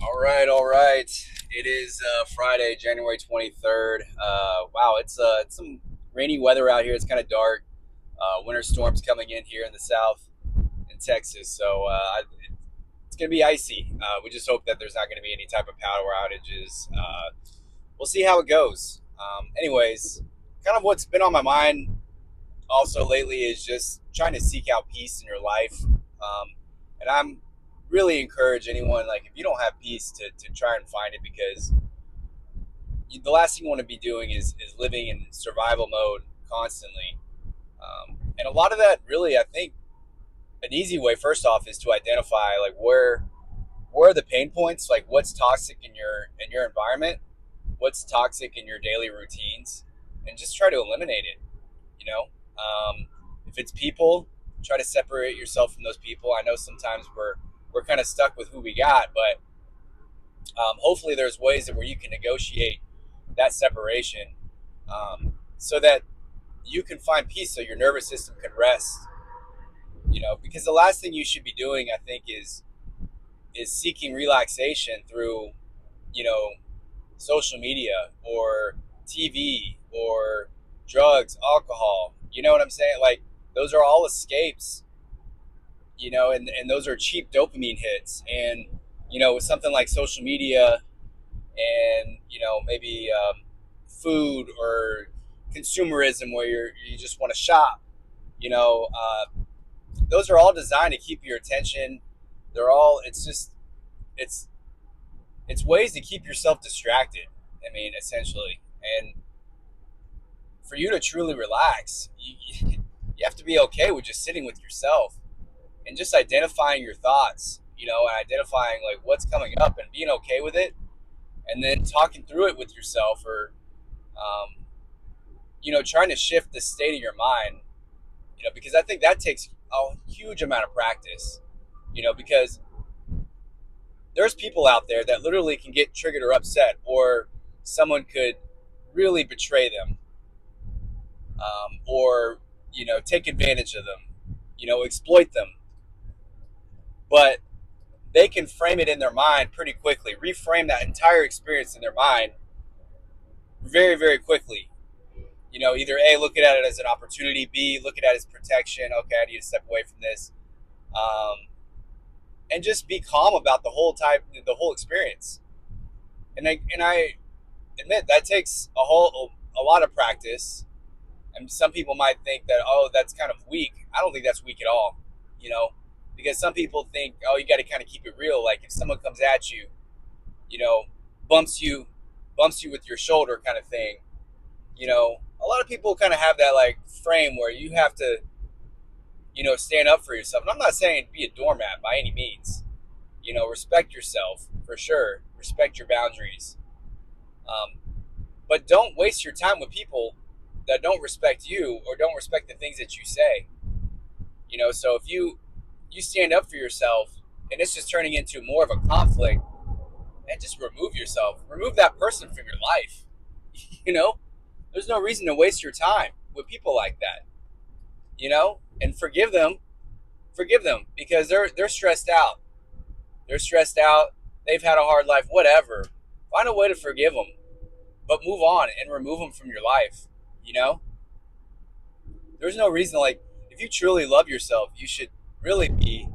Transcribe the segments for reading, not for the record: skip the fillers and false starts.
All right. It is Friday, January 23rd. Wow, it's some rainy weather out here. It's kind of dark. Winter storms coming in here in the south in Texas, so it's gonna be icy. We just hope that there's not gonna be any type of power outages. We'll see how it goes. Anyways, kind of what's been on my mind also lately is just trying to seek out peace in your life. And I'm really encourage anyone, like, if you don't have peace, to try and find it, because the last thing you want to be doing is living in survival mode constantly. And a lot of that, really, I think an easy way, first off, is to identify, like, where are the pain points, like what's toxic in your environment, what's toxic in your daily routines, and just try to eliminate it. you know if it's people, try to separate yourself from those people. I know sometimes we're kind of stuck with who we got, but hopefully there's ways that where you can negotiate that separation, so that you can find peace, so your nervous system can rest. Because the last thing you should be doing, I think, is seeking relaxation through, you know social media or TV or drugs, alcohol. You know what I'm saying? Like, those are all escapes, and those are cheap dopamine hits. And, with something like social media and, maybe food or consumerism, where you just want to shop, those are all designed to keep your attention. It's just, it's ways to keep yourself distracted. I mean, essentially. And for you to truly relax, you have to be okay with just sitting with yourself and just identifying your thoughts, and identifying, like, what's coming up and being okay with it, and then talking through it with yourself, or, trying to shift the state of your mind, because I think that takes a huge amount of practice, because there's people out there that literally can get triggered or upset, or someone could really betray them, or take advantage of them, exploit them, but they can frame it in their mind pretty quickly, reframe that entire experience in their mind very, very quickly. Either A, look at it as an opportunity, B, look at it as protection. Okay, I need to step away from this, um, and just be calm about the whole experience. And I admit that takes a lot of practice. And some people might think that, oh, that's kind of weak. I don't think that's weak at all. You know, because some people think, oh, you got to kind of keep it real. Like, if someone comes at you, you know, bumps you, bumps you with your shoulder, kind of thing. A lot of people kind of have that, like, frame where you have to, stand up for yourself. And I'm not saying be a doormat by any means. Respect yourself for sure. Respect your boundaries. Um, but don't waste your time with people that don't respect you or don't respect the things that you say. So if you stand up for yourself and it's just turning into more of a conflict, and just remove yourself, remove that person from your life. you know, there's no reason to waste your time with people like that. And forgive them, because they're stressed out. They're stressed out. They've had a hard life. Whatever. Find a way to forgive them, but move on and remove them from your life. You know, there's no reason. Like, if you truly love yourself, you should really be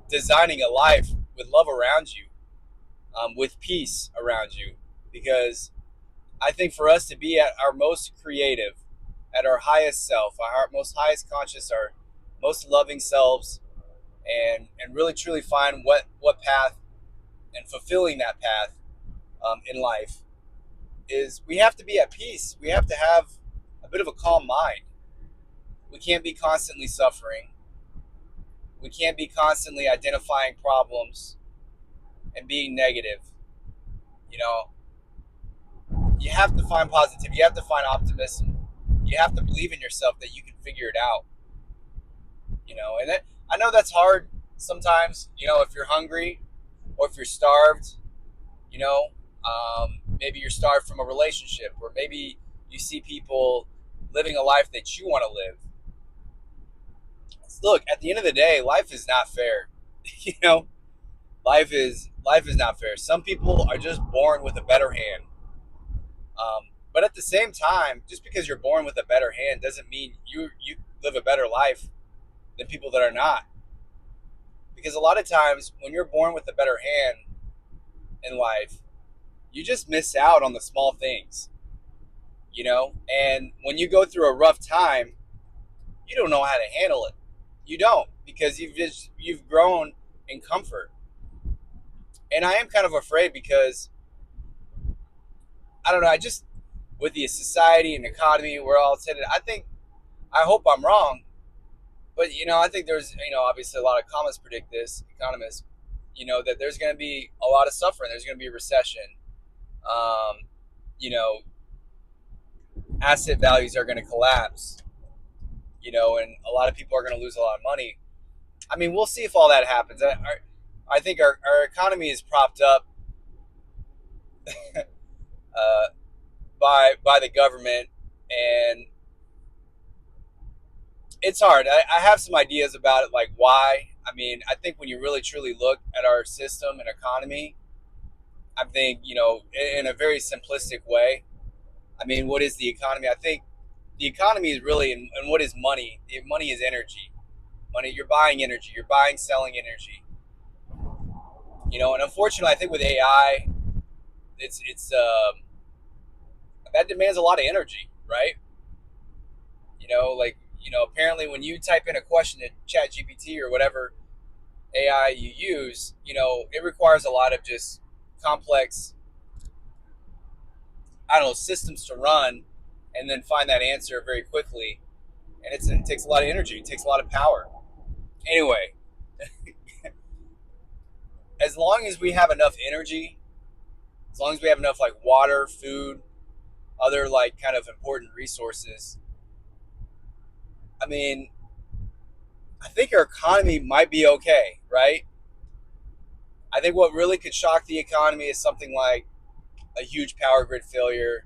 designing a life with love around you, with peace around you, because I think for us to be at our most creative, at our highest self, our most highest conscious, our most loving selves, and really truly find what path, and fulfilling that path, in life, is we have to be at peace. We have to have a bit of a calm mind. We can't be constantly suffering. We can't be constantly identifying problems and being negative. You know, you have to find positivity. You have to find optimism. You have to believe in yourself that you can figure it out. And I know that's hard sometimes. If you're hungry or if you're starved, maybe you're starved from a relationship, or maybe you see people living a life that you want to live. Look, at the end of the day, life is not fair. you know Life is not fair. Some people are just born with a better hand. But at the same time, just because you're born with a better hand doesn't mean you live a better life than people that are not. Because a lot of times when you're born with a better hand in life, you just miss out on the small things, you know? And when you go through a rough time, you don't know how to handle it. You don't, because you've grown in comfort. And I am kind of afraid because I don't know, I just with the society and economy we're all headed, I hope I'm wrong, but I think there's obviously a lot of economists, that there's going to be a lot of suffering. There's going to be a recession. Um, you know, Asset values are going to collapse. And a lot of people are going to lose a lot of money. I mean, we'll see if all that happens. I think our economy is propped up uh, by the government, and it's hard. I have some ideas about it, like why. I mean, I think when you really truly look at our system and economy, I think in a very simplistic way. I mean, what is the economy? I think the economy is really, and what is money? Money is energy. Money, you're buying energy. You're buying, selling energy. And unfortunately, I think with AI, it's that demands a lot of energy, right? Apparently when you type in a question to Chat GPT or whatever AI you use, it requires a lot of just complex, I don't know, systems to run and then find that answer very quickly. And it takes a lot of energy, it takes a lot of power. Anyway, as long as we have enough energy, as long as we have enough like water, food, other like kind of important resources, I mean, I think our economy might be okay, right? I think what really could shock the economy is something like a huge power grid failure,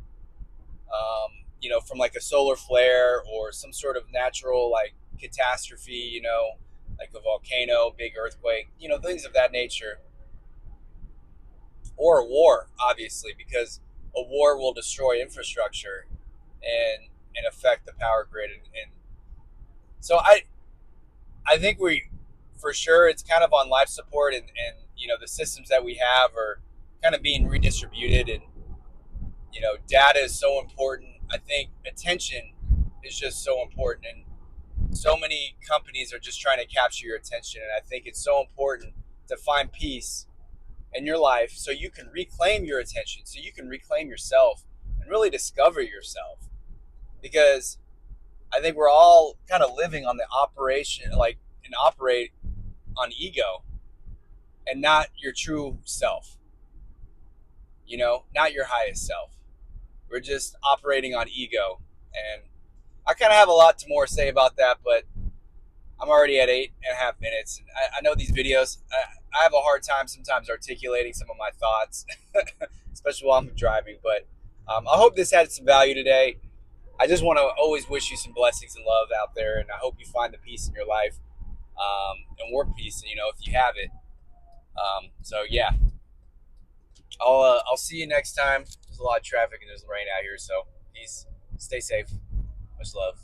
from like a solar flare or some sort of natural like catastrophe, like a volcano, big earthquake, things of that nature, or a war, obviously, because a war will destroy infrastructure and affect the power grid, and so I think we for sure it's kind of on life support, and the systems that we have are kind of being redistributed, and data is so important. I think attention is just so important, and so many companies are just trying to capture your attention, and I think it's so important to find peace in your life so you can reclaim your attention, so you can reclaim yourself and really discover yourself, because I think we're all kind of living on the operation, like, and operate on ego and not your true self, not your highest self. We're just operating on ego. And I kind of have a lot to more say about that, but I'm already at 8.5 minutes. And I know these videos, I have a hard time sometimes articulating some of my thoughts, especially while I'm driving. But I hope this had some value today. I just want to always wish you some blessings and love out there. And I hope you find the peace in your life, and more peace, if you have it. So, yeah, I'll see you next time. There's a lot of traffic and there's rain out here. So, peace. Stay safe. Much love.